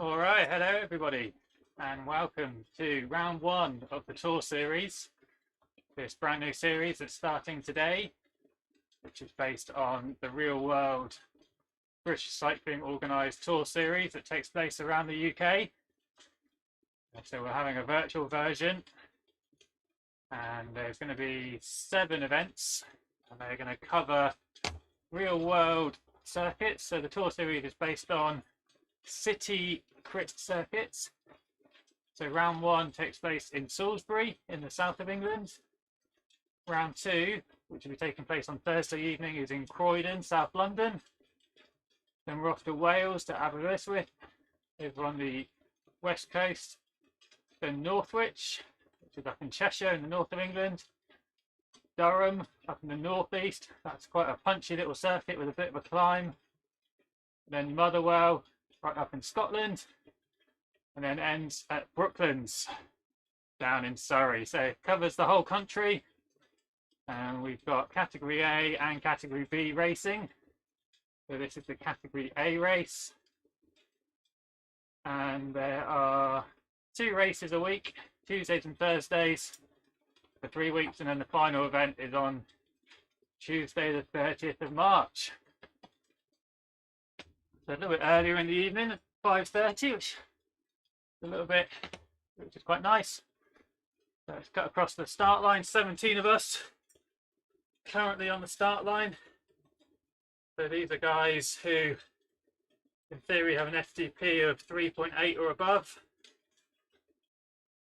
All right, hello everybody, and welcome to round one of the tour series. This brand new series that's starting today, which is based on the real world British cycling organised tour series that takes place around the UK. So we're having a virtual version, and there's going to be 7 events, and they're going to cover real world circuits. So the tour series is based on city crit circuits. So round 1 takes place in Salisbury in the south of England. Round 2, which will be taking place on Thursday evening, is in Croydon, South London. Then we're off to Wales, to Aberystwyth, over on the west coast. Then Northwich, which is up in Cheshire in the north of England. Durham, up in the northeast. That's quite a punchy little circuit with a bit of a climb. Then Motherwell, right up in Scotland. And then ends at Brooklands, down in Surrey. So it covers the whole country. And we've got Category A and Category B racing. So this is the Category A race. And there are 2 races a week, Tuesdays and Thursdays, for 3 weeks. And then the final event is on Tuesday, the 30th of March. So a little bit earlier in the evening at 5:30, which is quite nice. So let's cut across the start line. 17 of us currently on the start line. So these are guys who in theory have an FTP of 3.8 or above.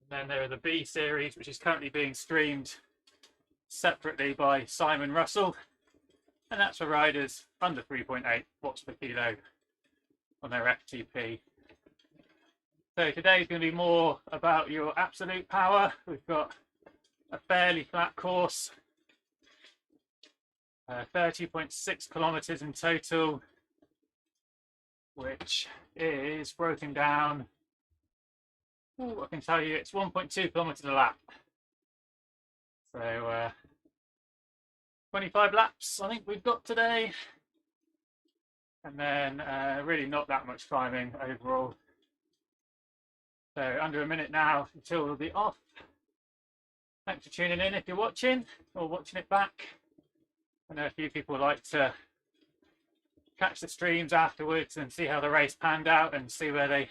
And then there are the B series, which is currently being streamed separately by Simon Russell, and that's for riders under 3.8 watts per kilo on their FTP. So today's going to be more about your absolute power. We've got a fairly flat course, 30.6 kilometers in total, which is broken down. I can tell you it's 1.2 kilometers a lap. So 25 laps I think we've got today, and then really not that much climbing overall. So under a minute now until we'll be off. Thanks for tuning in if you're watching or watching it back. I know a few people like to catch the streams afterwards and see how the race panned out and see where they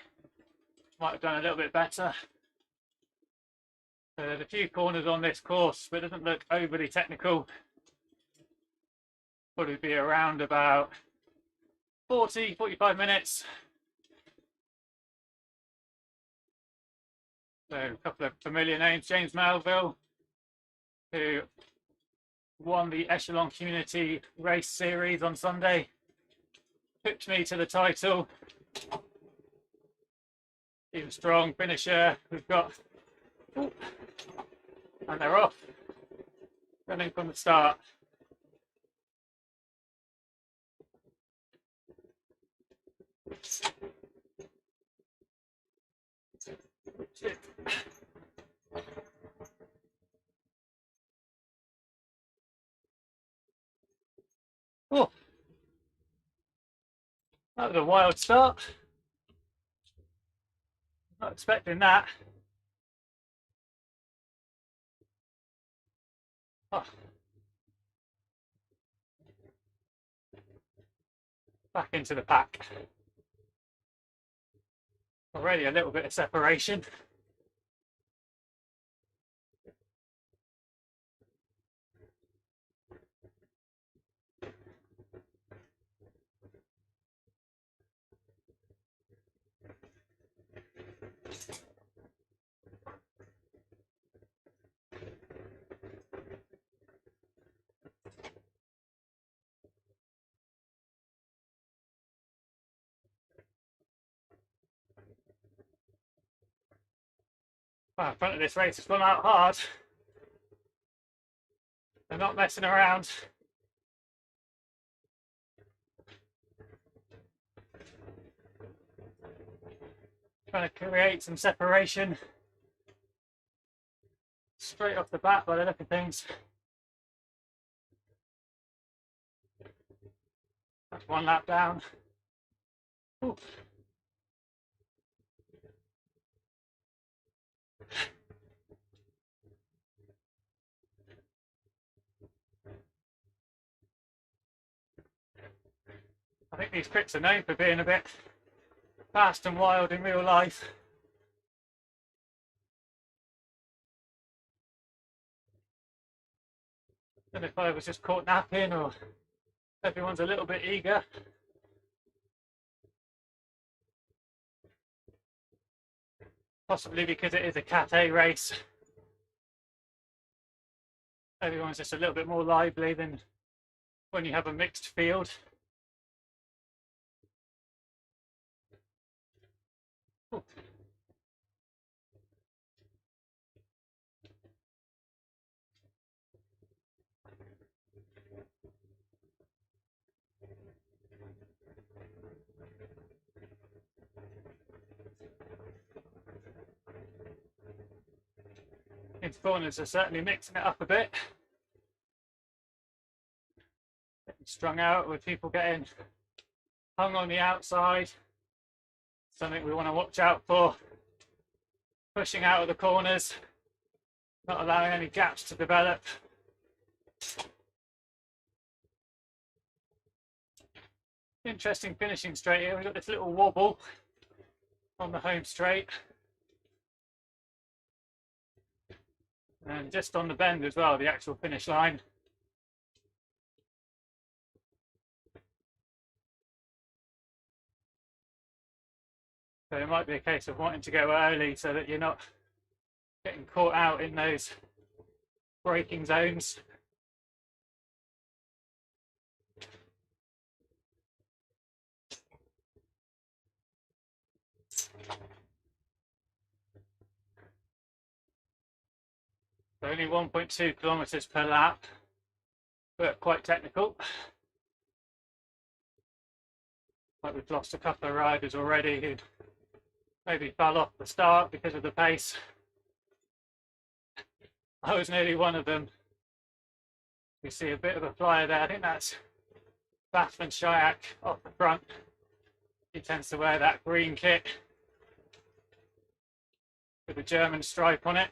might have done a little bit better. So there's a few corners on this course, but it doesn't look overly technical. Probably be around about 45 minutes. So a couple of familiar names: James Melville, who won the Echelon Community Race Series on Sunday, pipped me to the title. Even strong finisher. We've got, and they're off, running from the start. Oh, that was a wild start. Not expecting that. Oh. Back into the pack. Already a little bit of separation. Wow, front of this race has gone out hard. They're not messing around. Trying to create some separation straight off the bat by the look of things. That's 1 lap down. Ooh. I think these crits are known for being a bit fast and wild in real life. And if I was just caught napping or everyone's a little bit eager. Possibly because it is a Cat A race. Everyone's just a little bit more lively than when you have a mixed field. Ooh. Into corners are certainly mixing it up a bit. Getting strung out with people getting hung on the outside. Something we want to watch out for. Pushing out of the corners, not allowing any gaps to develop. Interesting finishing straight here. We've got this little wobble on the home straight. And just on the bend as well, the actual finish line. So it might be a case of wanting to go early so that you're not getting caught out in those braking zones. Only 1.2 kilometers per lap, but quite technical. Like we've lost a couple of riders already who maybe fell off the start because of the pace. I was nearly one of them. You see a bit of a flyer there. I think that's Bathman Shayak off the front. He tends to wear that green kit with a German stripe on it.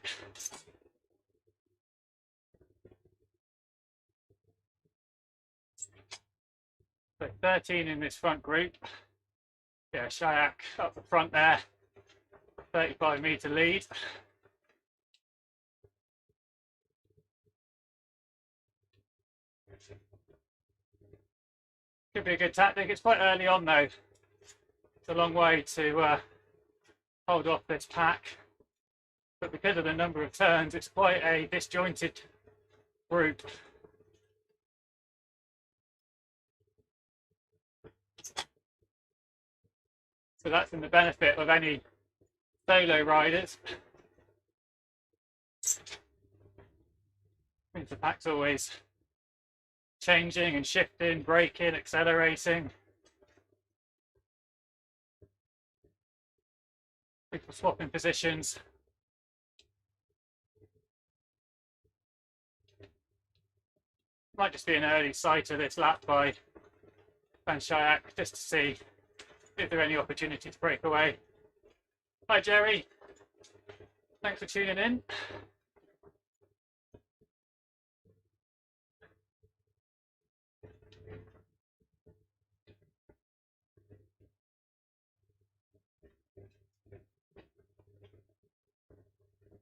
So 13 in this front group. Yeah, Shayak up the front there. 35-meter lead. Could be a good tactic. It's quite early on though. It's a long way to hold off this pack. But because of the number of turns, it's quite a disjointed group. So that's in the benefit of any solo riders. Means the pack's always changing and shifting, braking, accelerating. People swapping positions. Might just be an early sight of this lap by Van Shayak just to see if there are any opportunity to break away. Hi Jerry, thanks for tuning in.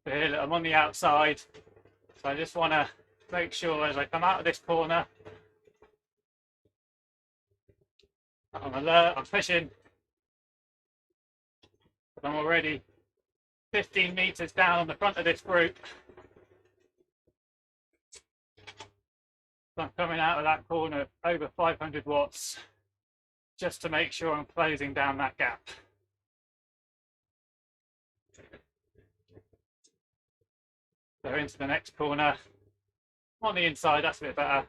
So here, I'm on the outside, so I just want to make sure as I come out of this corner, I'm alert, I'm pushing, but I'm already 15 meters down on the front of this group. So I'm coming out of that corner over 500 watts just to make sure I'm closing down that gap. So into the next corner. On the inside, that's a bit better.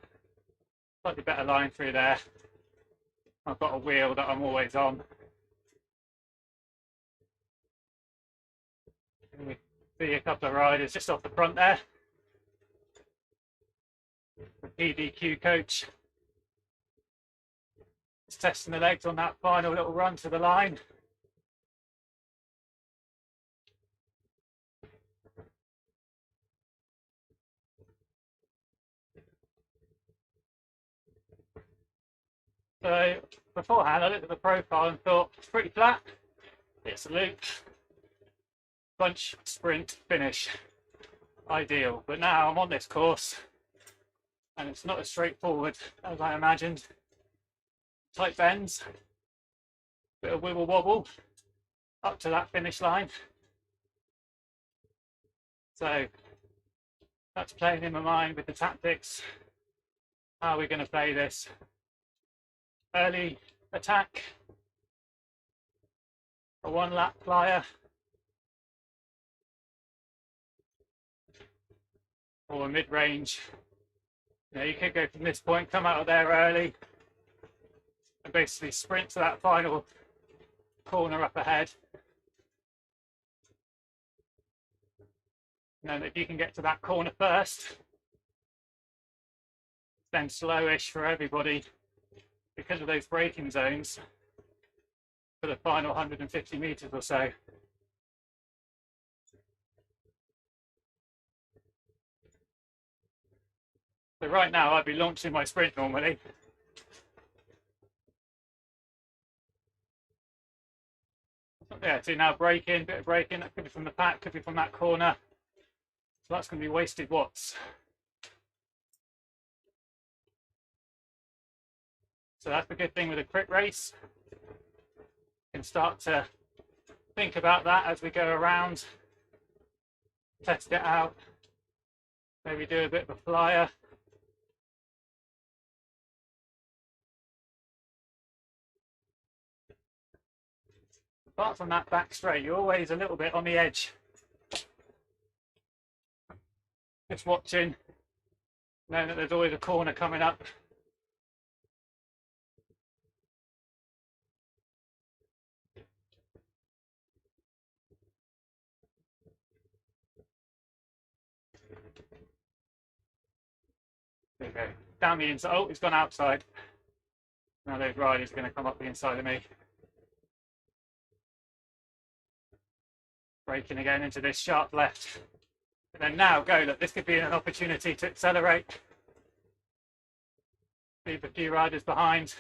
Slightly better line through there. I've got a wheel that I'm always on. And we see a couple of riders just off the front there. The PDQ coach is testing the legs on that final little run to the line. So beforehand I looked at the profile and thought it's pretty flat. It's a loop, bunch, sprint, finish, ideal. But now I'm on this course and it's not as straightforward as I imagined. Tight bends, bit of wibble wobble up to that finish line. So that's playing in my mind with the tactics. How are we going to play this? Early attack, a one lap flyer, or a mid-range. You could go from this point, come out of there early, and basically sprint to that final corner up ahead. And then if you can get to that corner first, then slowish for everybody because of those braking zones for the final 150 meters or so. So right now I'd be launching my sprint normally. Yeah, so now braking, bit of braking, that could be from the pack, could be from that corner. So that's going to be wasted watts. So that's the good thing with a crit race. You can start to think about that as we go around, test it out, maybe do a bit of a flyer. Apart from that back straight, you're always a little bit on the edge. Just watching, knowing that there's always a corner coming up. There you go. Down the inside. Oh, it's gone outside. Now those riders are going to come up the inside of me. Braking again into this sharp left. And then now go, look, this could be an opportunity to accelerate. Leave a few riders behind.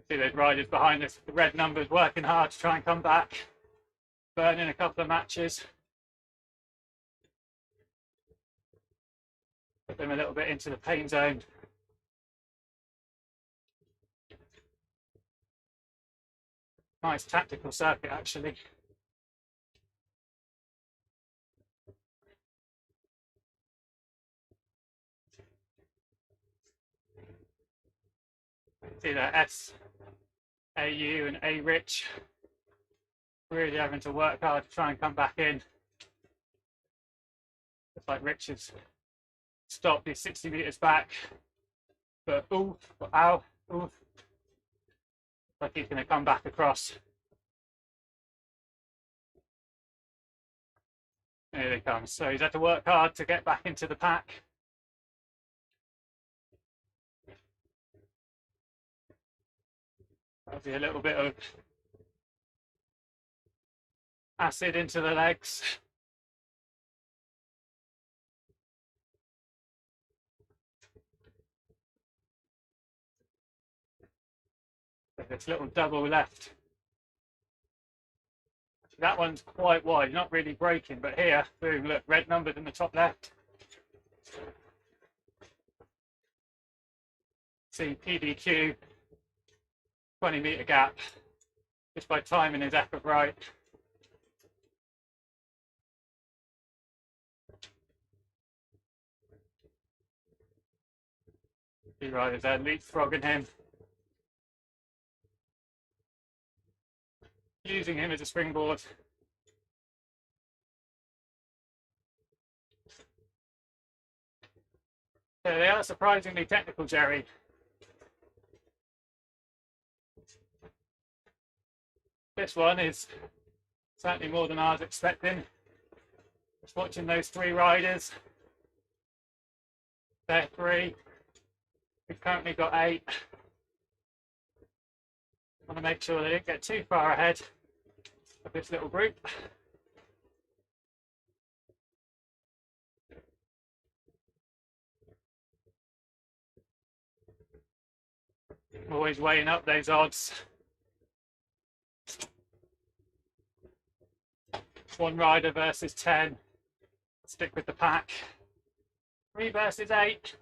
See those riders behind us, the red numbers, working hard to try and come back. Burning a couple of matches. Put them a little bit into the pain zone. Nice tactical circuit, actually. See that S, AU and A Rich really having to work hard to try and come back in. Looks like Rich has stopped, he's 60 meters back. But ooh, ow, ooh. Like he's going to come back across. Here they come. So he's had to work hard to get back into the pack. That'll be a little bit of acid into the legs. This little double left. That one's quite wide, not really braking, but here, boom, look, red numbers in the top left. See PDQ, 20-meter gap, just by timing his effort right. Two riders there leapfrogging him. Using him as a springboard. So they are surprisingly technical, Jerry. This one is certainly more than I was expecting. Just watching those three riders. They're three. We've currently got 8. I want to make sure they don't get too far ahead of this little group. Always weighing up those odds. One rider versus 10. Stick with the pack. 3 versus 8.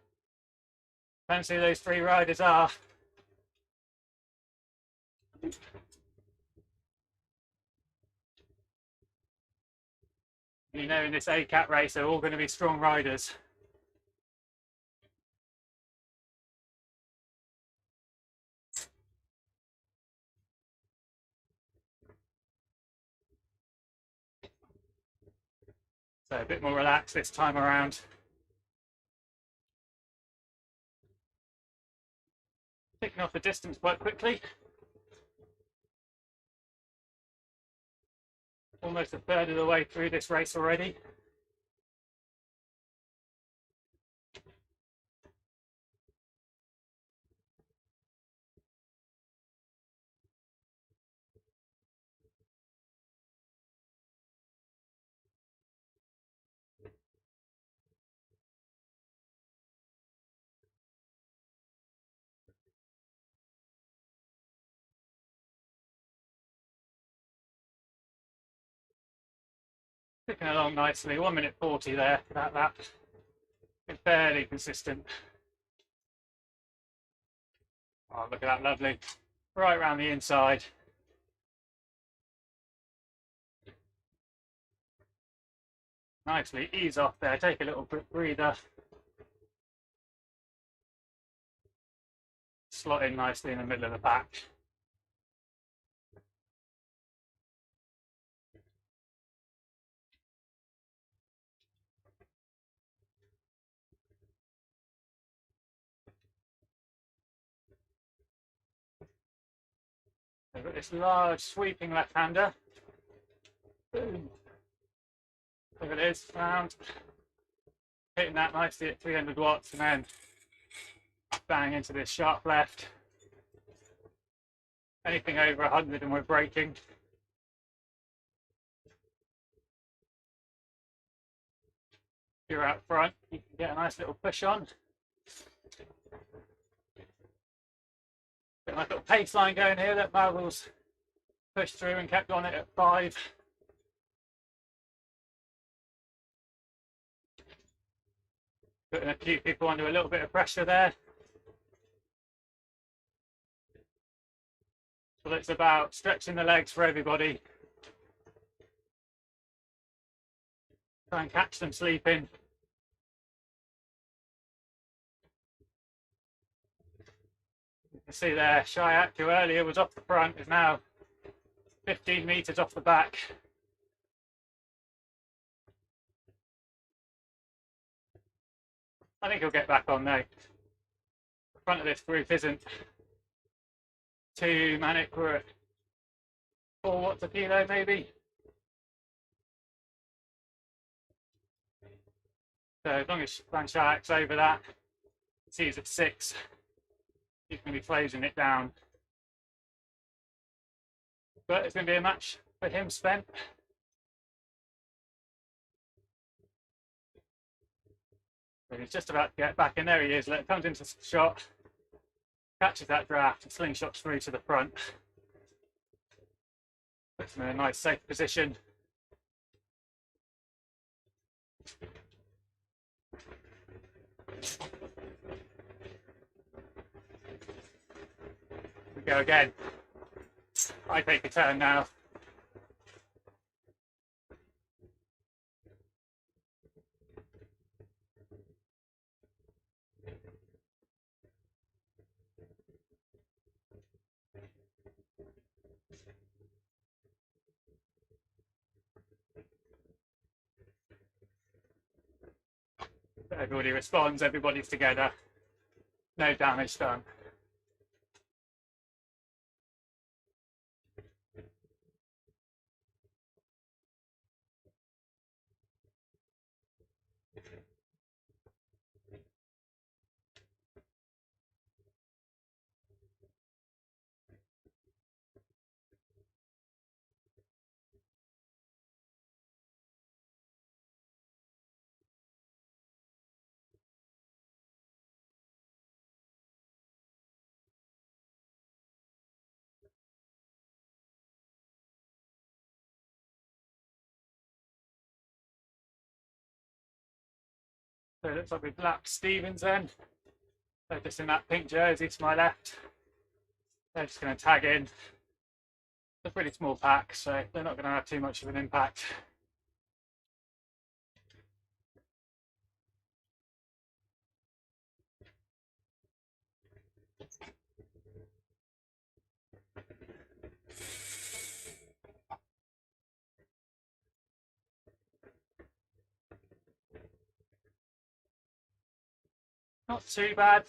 Depends who those 3 riders are. You know, in this ACAT race, they're all going to be strong riders. So a bit more relaxed this time around. Picking off the distance quite quickly. Almost a third of the way through this race already. Ticking along nicely. 1 minute 40 there for that lap. Been fairly consistent. Oh, look at that, lovely. Right around the inside. Nicely, ease off there, take a little breather. Slot in nicely in the middle of the pack. They've got this large sweeping left-hander. Boom. There it is, round. Hitting that nicely at 300 watts and then bang into this sharp left. Anything over 100 and we're braking. If you're out front, you can get a nice little push on. Got a nice little pace line going here that Marvel's pushed through and kept on it at 5. Putting a few people under a little bit of pressure there. So it's about stretching the legs for everybody. Try and catch them sleeping. You can see there, Shayak, who earlier was off the front, is now 15 metres off the back. I think he'll get back on though. The front of this group isn't too manic. We're at 4 watts a kilo maybe. So as long as Shayak's over that, see he's at 6. He's going to be closing it down. But it's going to be a match for him spent. So he's just about to get back, and there he is. Comes into the shot, catches that draft, and slingshots through to the front. Puts him in a nice safe position. We go again. I take a turn now. Everybody responds, everybody's together. No damage done. So it looks like we've lapped Stevens then. They're just in that pink jersey to my left. They're just going to tag in. It's a pretty small pack, so they're not going to have too much of an impact. Not too bad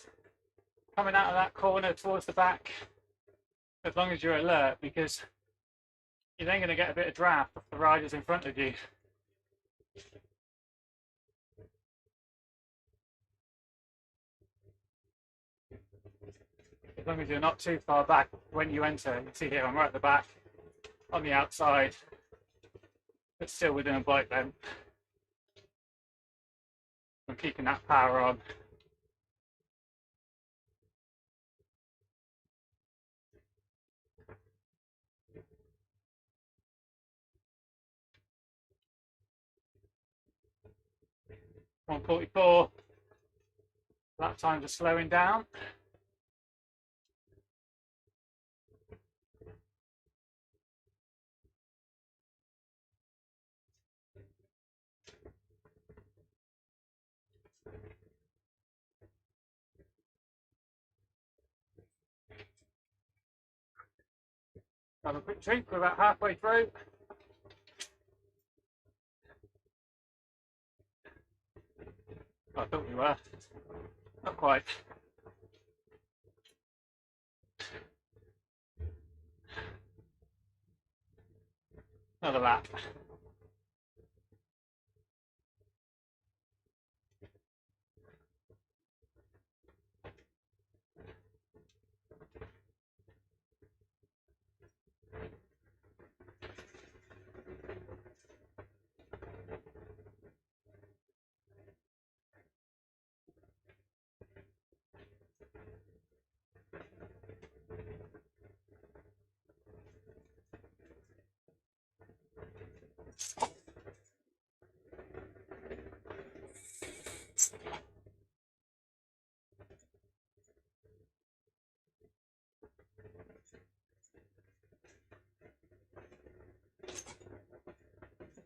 coming out of that corner towards the back, as long as you're alert, because you're then going to get a bit of draft off the riders in front of you. As long as you're not too far back when you enter. You can see here I'm right at the back on the outside, but still within a bike length. I'm keeping that power on. .144. Lap times are slowing down. Have a quick drink. We're about halfway through. I thought we were. Not quite. Another lap.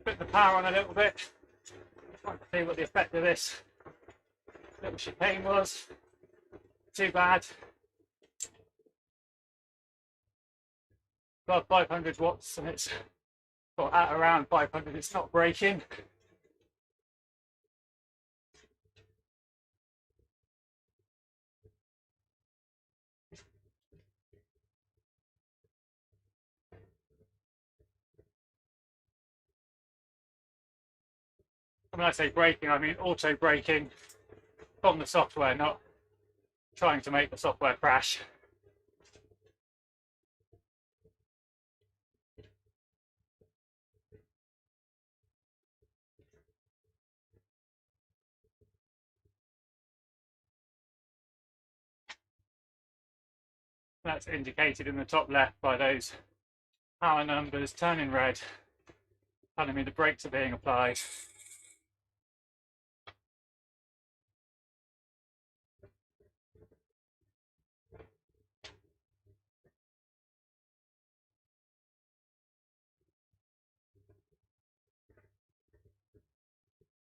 Put the power on a little bit. Trying to see what the effect of this little chicane was. Too bad. Above 500 watts, and it's well, at around 500. It's not braking. When I say braking, I mean auto braking from the software, not trying to make the software crash. That's indicated in the top left by those power numbers turning red, telling me the brakes are being applied.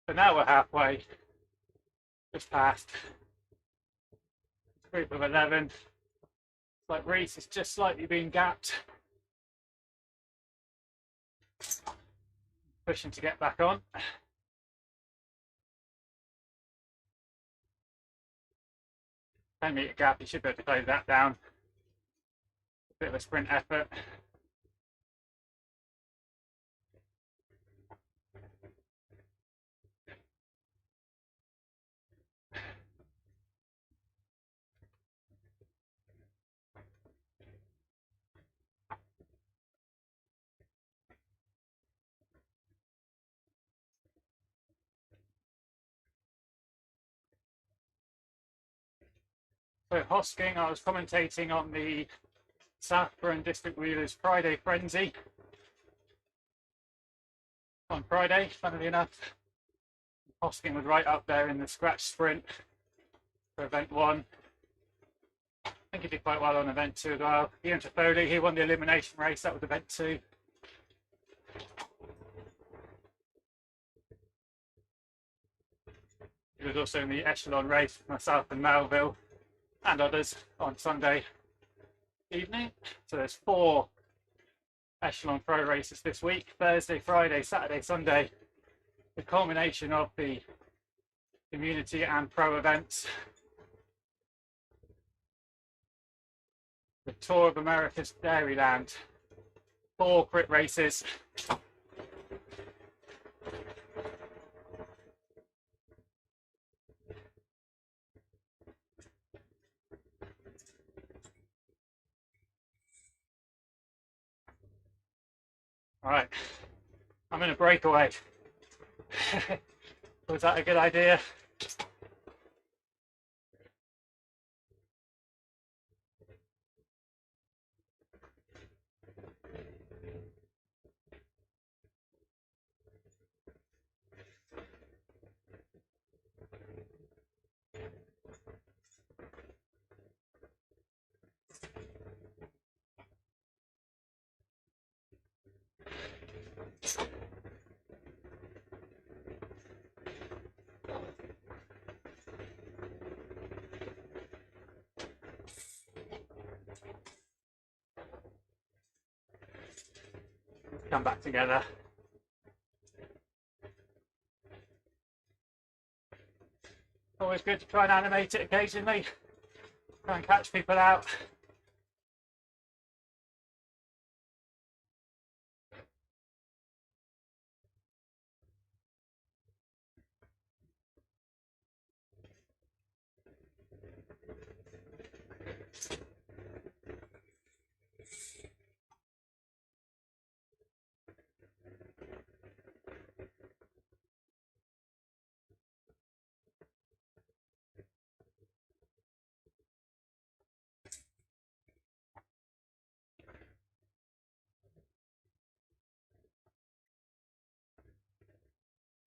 So now we're halfway, just past. Group of 11. It's like Reese is just slightly being gapped. Pushing to get back on. 10-metre gap, you should be able to close that down. A bit of a sprint effort. So Hosking, I was commentating on the Salisbury and District Wheelers Friday Frenzy on Friday, funnily enough. Hosking was right up there in the scratch sprint for event 1. I think he did quite well on event 2 as well. Ian Trifoli, he won the elimination race. That was event 2. He was also in the echelon race with myself and Melville and others on Sunday evening. So there's 4 echelon pro races this week: Thursday, Friday, Saturday, Sunday. The culmination of the community and pro events. The Tour of America's Dairyland. 4 crit races. All right, I'm in a breakaway. Was that a good idea? Come back together. Always good to try and animate it occasionally. Try and catch people out.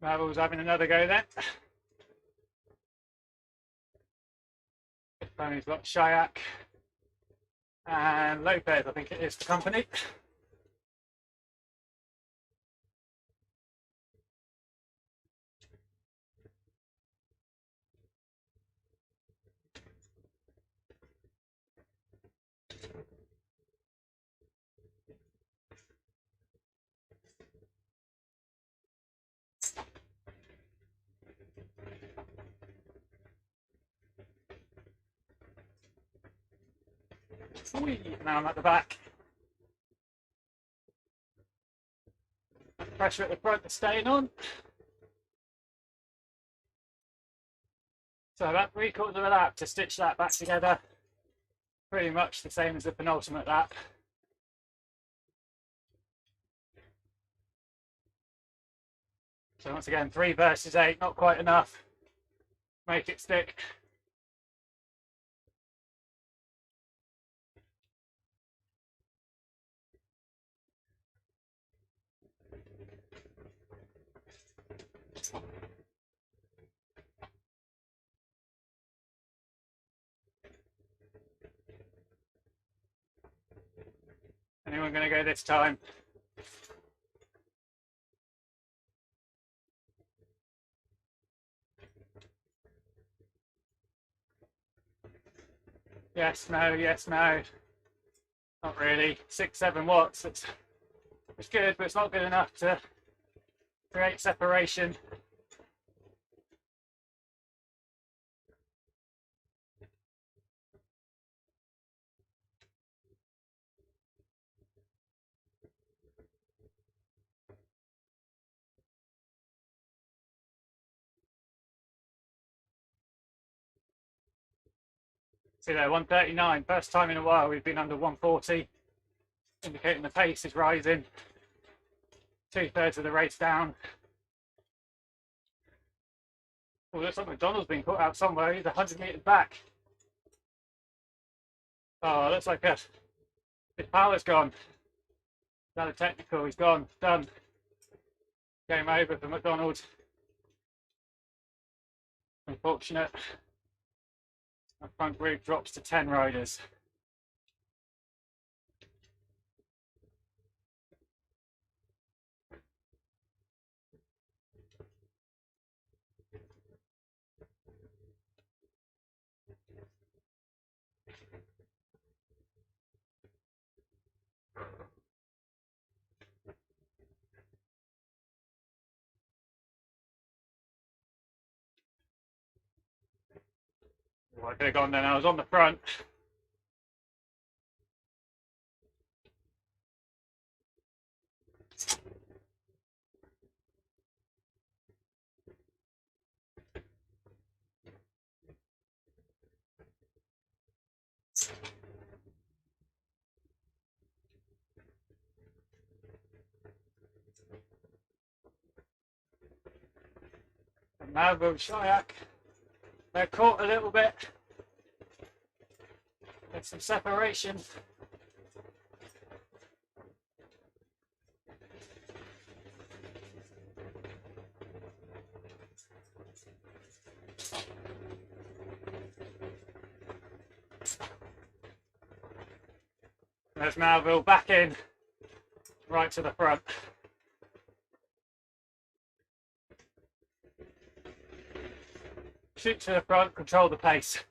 Marvel's having another go then. Tony's got Shayak and Lopez, I think it is, the company. Now I'm at the back. Pressure at the front is staying on. So about 3/4 of a lap to stitch that back together. Pretty much the same as the penultimate lap. So once again, 3 versus 8, not quite enough. Make it stick. Anyone going to go this time? Yes, no, yes, no. Not really. 6, 7 watts. It's good, but it's not good enough to create separation. See there, 139. First time in a while we've been under 140, indicating the pace is rising. 2/3 of the race down. Oh, looks like McDonald's been put out somewhere. He's 100 metres back. Oh, looks like his power's gone. Another technical, he's gone. Done. Game over for McDonald's. Unfortunate. Our front group drops to 10 riders. Oh, I could have gone then. I was on the front. And Malville Shayak, they're caught a little bit. There's some separation. There's Malville back in, right to the front. Shoot to the front, control the pace.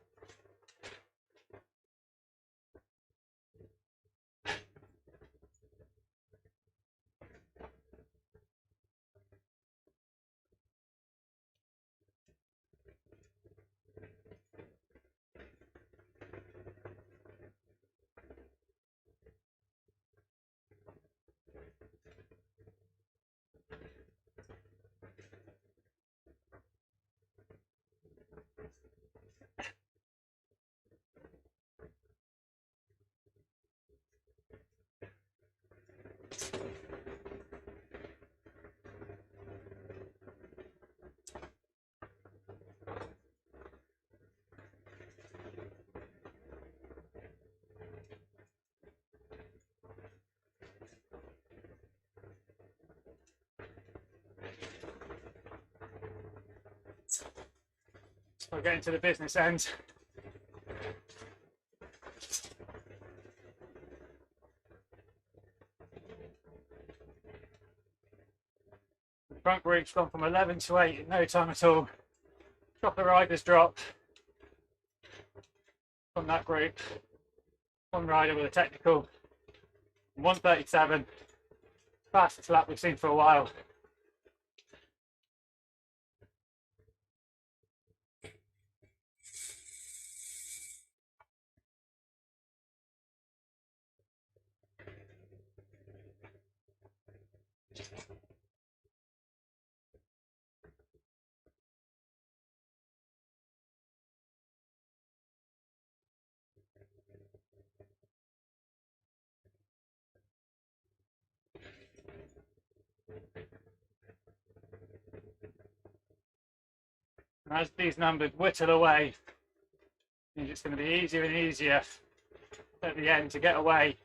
We're getting to the business end. The front group's gone from 11 to 8 in no time at all. Drop the riders dropped from that group. One rider with a technical, 1:37, fastest lap we've seen for a while. And as these numbers whittle away, it's going to be easier and easier at the end to get away,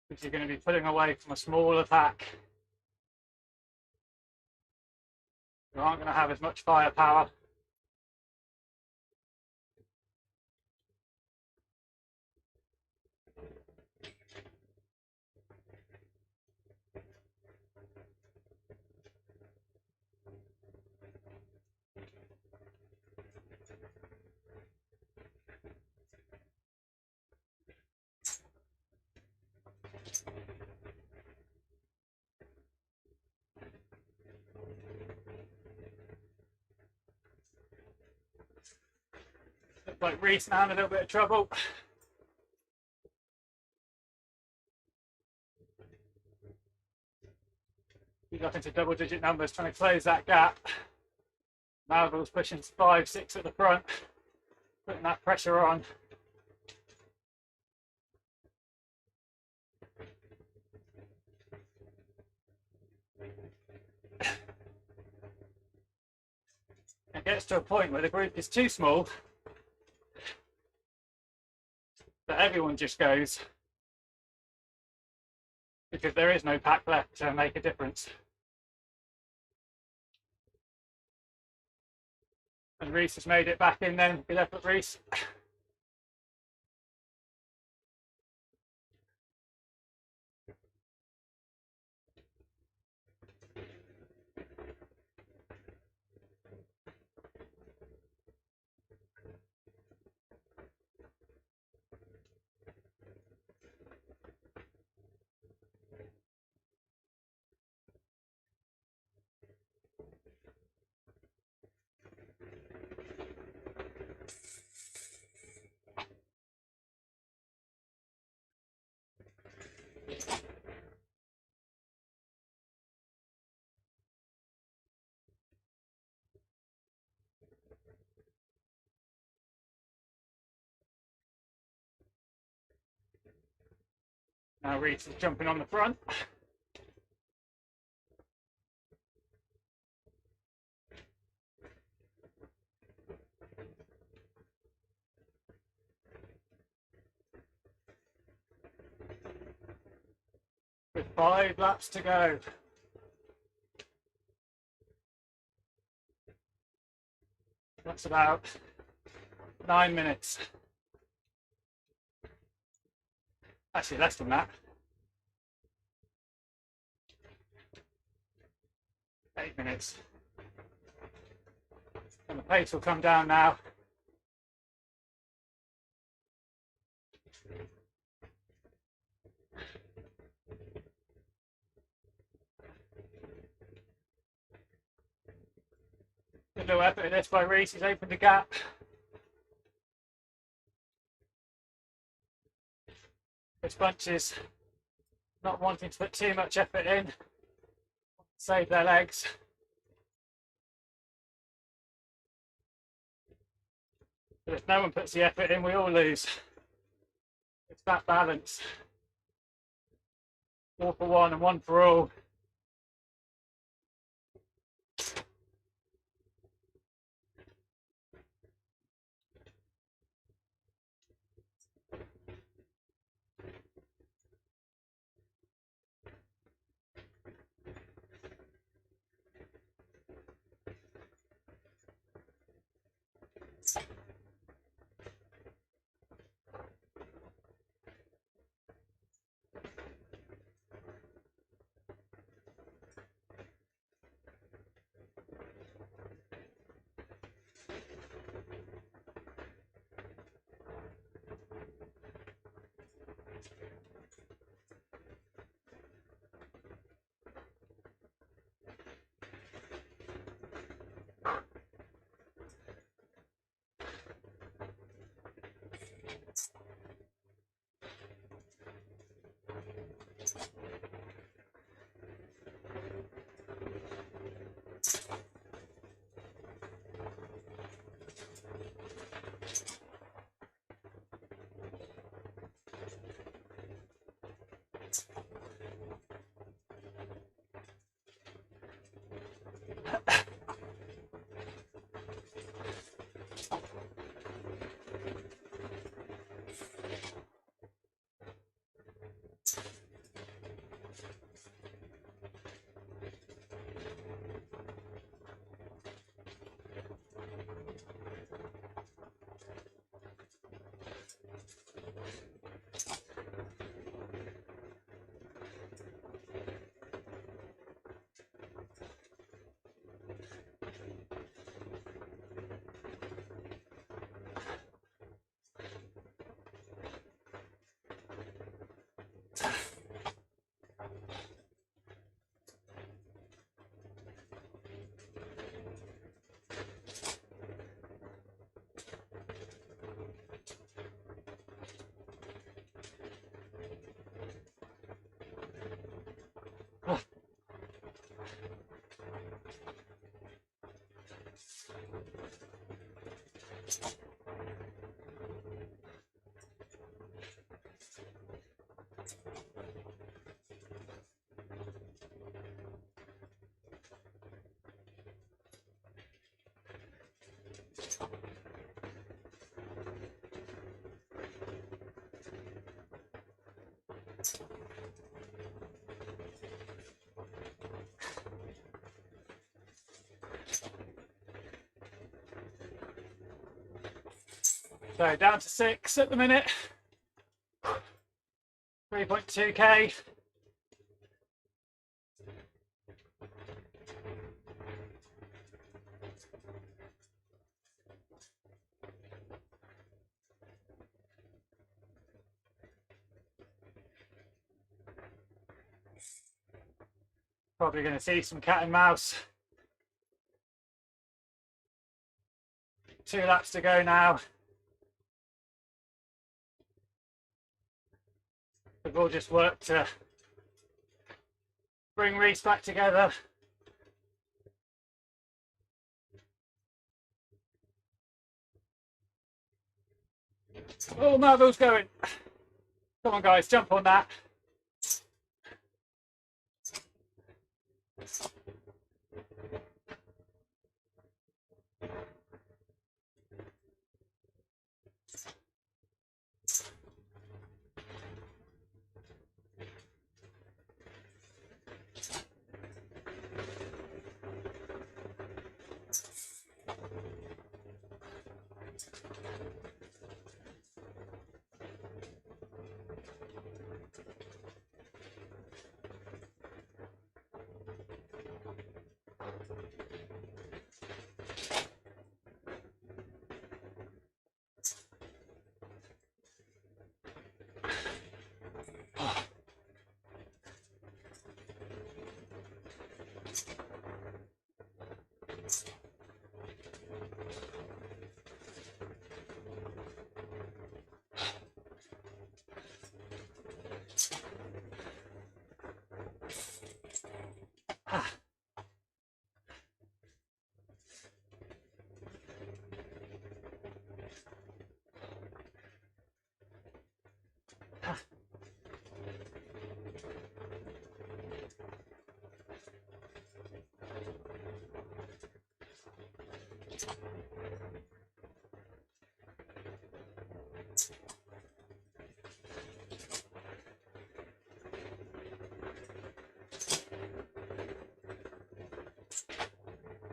because you're going to be pulling away from a smaller pack. You aren't going to have as much firepower. Looks like Reese now in a little bit of trouble. He got into double-digit numbers trying to close that gap. Malville's pushing 5, 6 at the front, putting that pressure on. It gets to a point where the group is too small, that everyone just goes, because there is no pack left to make a difference. And Reese has made it back in then. Good effort, Reese. Now Reese is jumping on the front. With 5 laps to go. That's about 9 minutes. Actually, less than that. 8 minutes. And the pace will come down now. Good little effort in this by Reese. He's opened the gap. This bunch is not wanting to put too much effort in. Save their legs. But if no one puts the effort in, we all lose. It's that balance. All for one and one for all. So down to 6 at the minute. 3.2k. Probably going to see some cat and mouse. 2 laps to go now. We've all just worked to bring Reese back together. Oh, Marvel's going. Come on, guys, jump on that.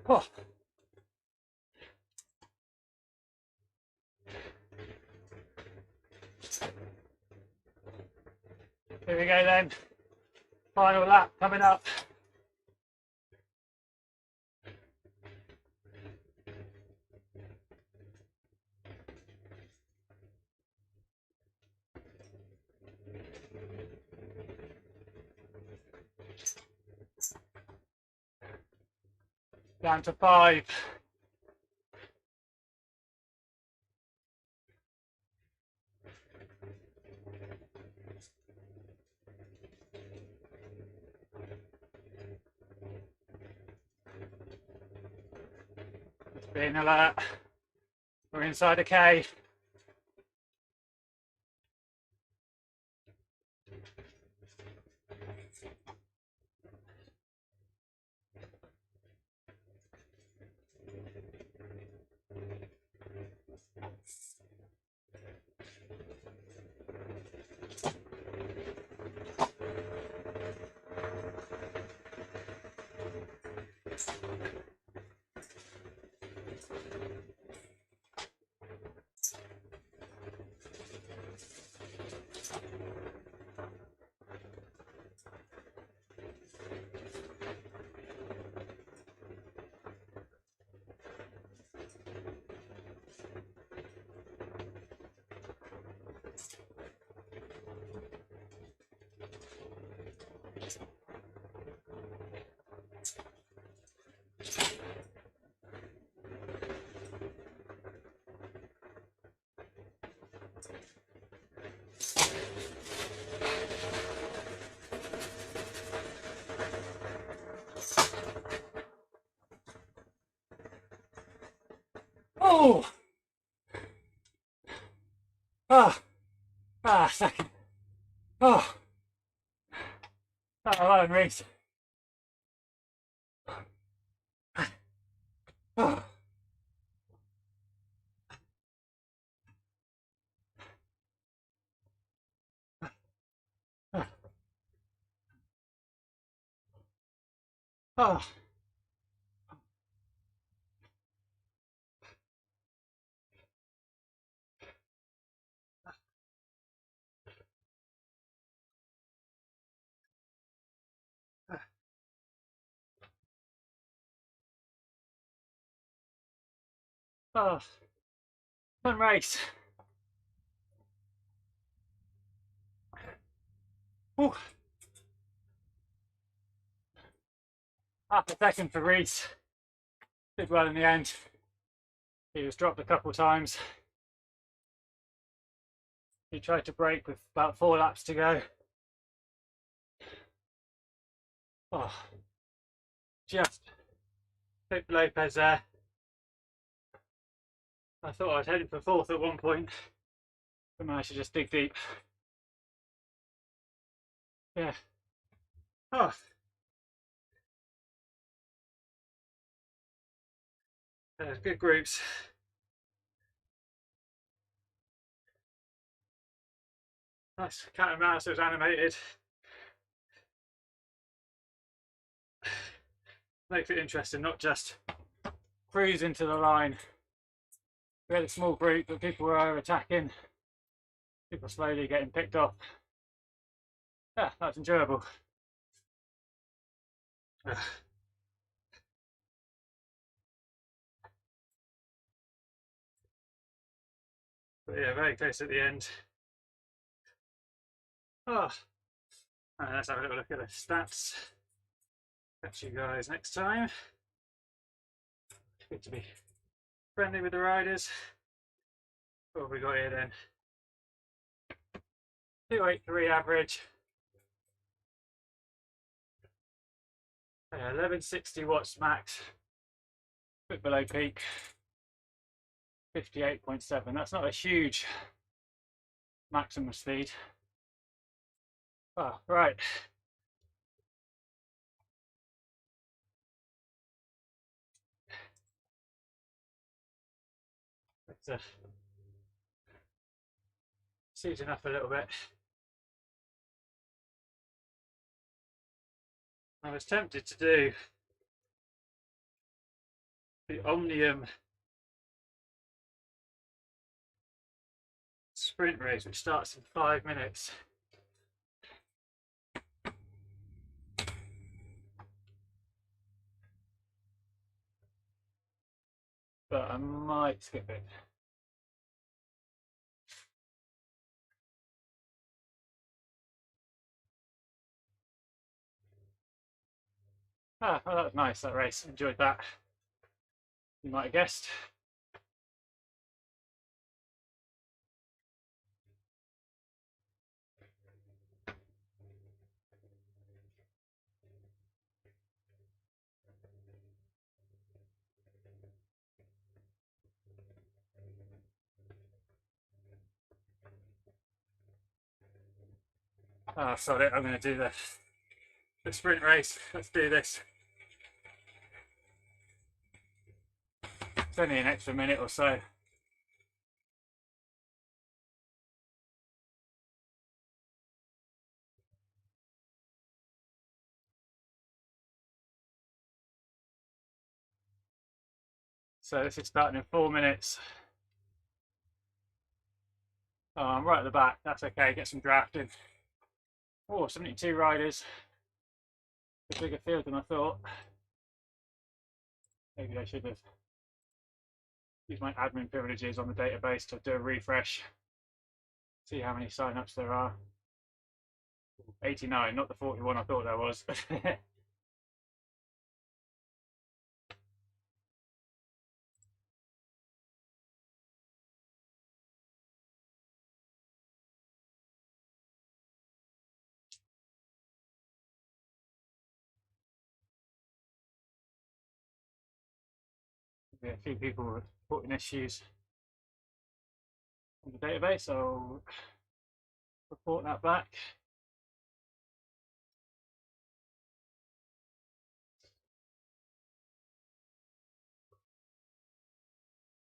Oh. Here we go then. Final lap coming up. Down to 5. Being alert. We're inside a K. Oh! Second. Oh! Well done, Reese. Oh. Oh. Oh, fun race. Ooh. Half a second for Reese. Did well in the end. He was dropped a couple of times. He tried to brake with about 4 laps to go. Oh, just hit Lopez there. I thought I was heading for 4th at one point, but managed to just dig deep. Yeah. Oh. Good groups. Nice cat and mouse, it was animated. Makes it interesting, not just cruise into the line. We had a small group, but people were attacking. People slowly getting picked off. Yeah, that's enjoyable. But yeah, very close at the end. Oh, and let's have a little look at the stats. Catch you guys next time. Good to be friendly with the riders. What have we got here then? 283 average. 1160 watts max. Bit below peak. 58.7. That's not a huge maximum speed. Oh, right. Let's season up a little bit. I was tempted to do the Omnium sprint race, which starts in 5 minutes. But I might skip it. Ah, well, that was nice, that race. Enjoyed that. You might have guessed. Ah, sod it, I'm going to do the sprint race. Let's do this. It's only an extra minute or so. So this is starting in 4 minutes. Oh, I'm right at the back. That's okay. Get some drafting. Oh, 72 riders. A bigger field than I thought. Maybe I should have used my admin privileges on the database to do a refresh. See how many sign-ups there are. 89, not the 41 I thought there was. A few people reporting issues on the database, so I'll report that back.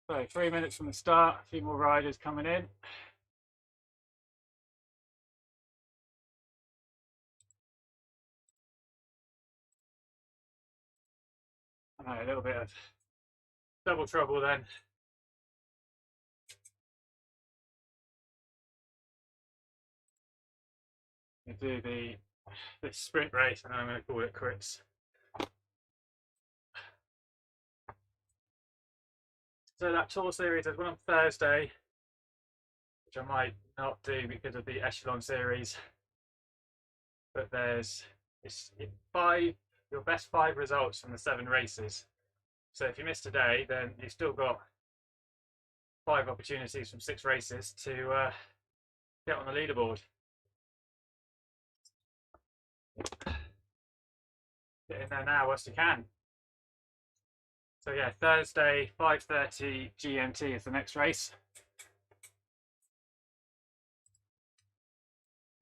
So 3 minutes from the start, a few more riders coming in. I know, a little bit of double trouble then. We do this sprint race, and I'm going to call it quits. So that tour series, there's one on Thursday, which I might not do because of the echelon series. But there's your best 5 results from the 7 races. So if you miss today, then you've still got 5 opportunities from 6 races to get on the leaderboard. Get in there now whilst you can. So yeah, Thursday, 5:30 GMT is the next race.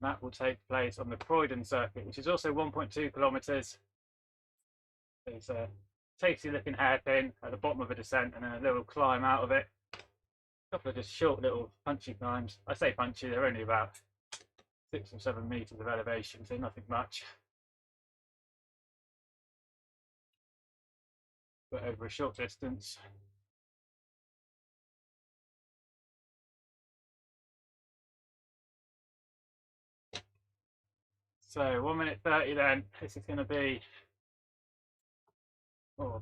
That will take place on the Croydon circuit, which is also 1.2 kilometres. There's a tasty looking hairpin at the bottom of a descent and a little climb out of it. A couple of just short little punchy climbs. I say punchy, they're only about 6 or 7 metres of elevation, so nothing much. But over a short distance. So 1 minute 30 then. This is going to be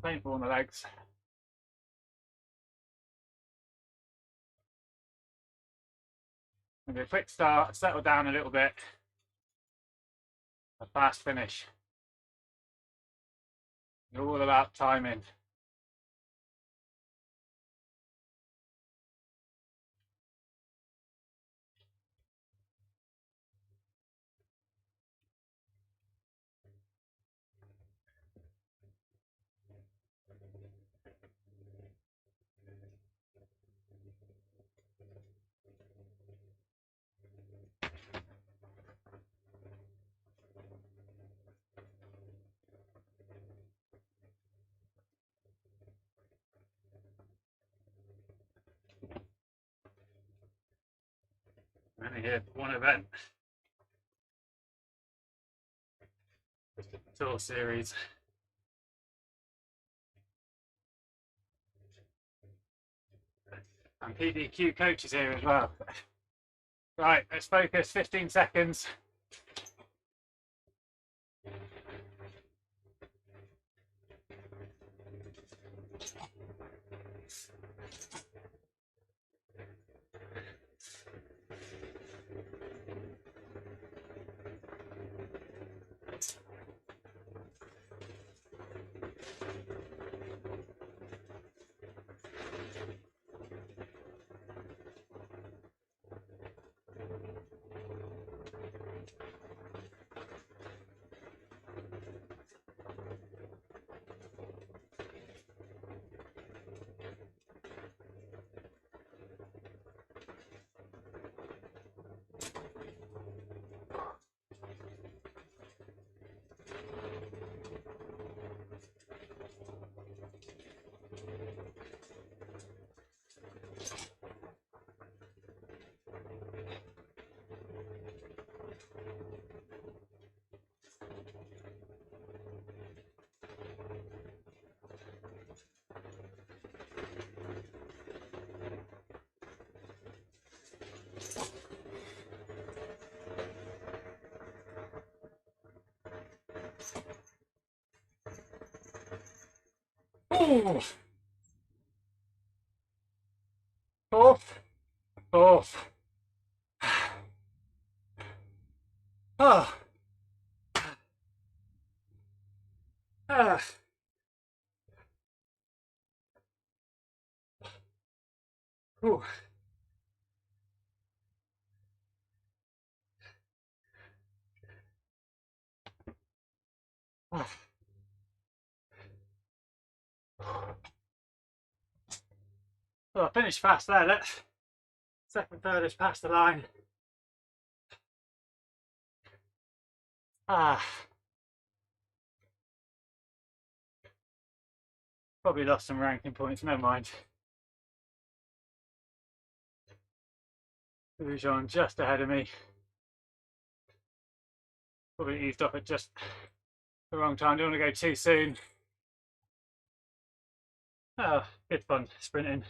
painful on the legs. Maybe a quick start, settle down a little bit. A fast finish. You're all about timing. I'm only here for one event. Just a tour series. And PDQ coach is here as well. Right, let's focus, 15 seconds. Ooh. Off. Off. Ah. Ah. Ooh. Ah. Well, I finished fast there. Let's second, third is past the line. Ah. Probably lost some ranking points, never mind. Roujon just ahead of me. Probably eased off at just the wrong time. Don't want to go too soon. Oh, good fun sprinting.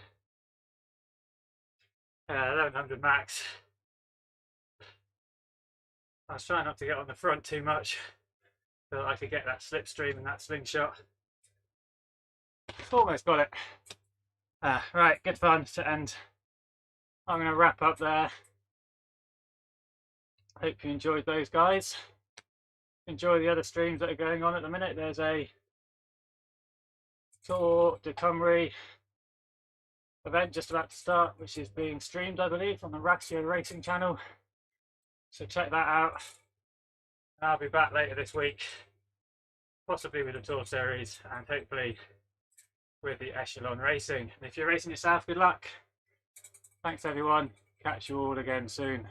1100 max. I was trying not to get on the front too much so that I could get that slipstream and that slingshot. Almost got it. Right, good fun to end. I'm going to wrap up there. Hope you enjoyed those, guys. Enjoy the other streams that are going on at the minute. There's a Tour de Cymru event just about to start, which is being streamed, I believe, on the Ratio Racing channel. So check that out. And I'll be back later this week, possibly with the Tour Series and hopefully with the Echelon Racing. And if you're racing yourself, good luck. Thanks, everyone. Catch you all again soon.